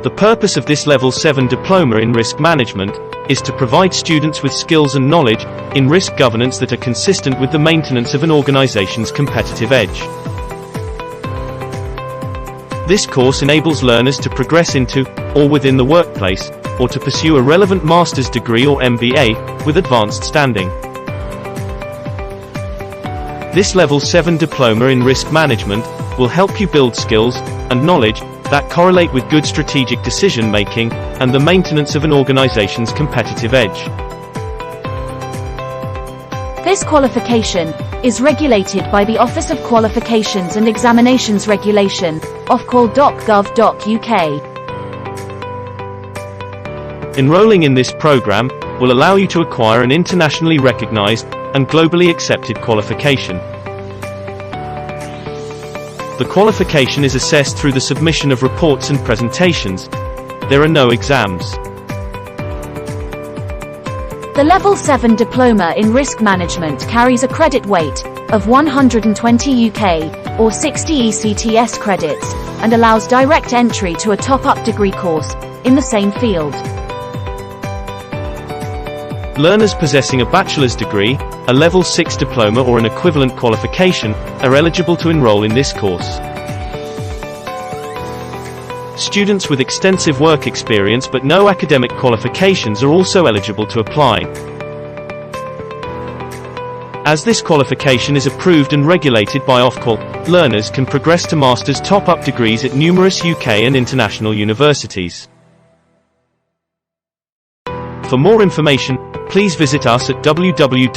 The purpose of this Level 7 Diploma in Risk Management is to provide students with skills and knowledge in risk governance that are consistent with the maintenance of an organization's competitive edge. This course enables learners to progress into, or within the workplace, or to pursue a relevant master's degree or MBA, with advanced standing. This Level 7 Diploma in Risk Management will help you build skills and knowledge that correlate with good strategic decision-making and the maintenance of an organization's competitive edge. This qualification is regulated by the Office of Qualifications and Examinations Regulation, Ofqual.gov.uk. Enrolling in this program will allow you to acquire an internationally recognized and globally accepted qualification. The qualification is assessed through the submission of reports and presentations. There are no exams. The Level 7 Diploma in Risk Management carries a credit weight of 120 UK, or 60 ECTS credits, and allows direct entry to a top-up degree course in the same field. Learners possessing a bachelor's degree, a Level 6 diploma or an equivalent qualification, are eligible to enroll in this course. Students with extensive work experience but no academic qualifications are also eligible to apply. As this qualification is approved and regulated by Ofqual, learners can progress to master's top-up degrees at numerous UK and international universities. For more information, please visit us at www.lsbr.uk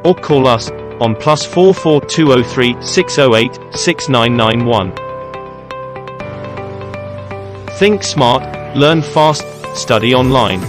or call us on +44 203 608 6991. Think smart, learn fast, study online.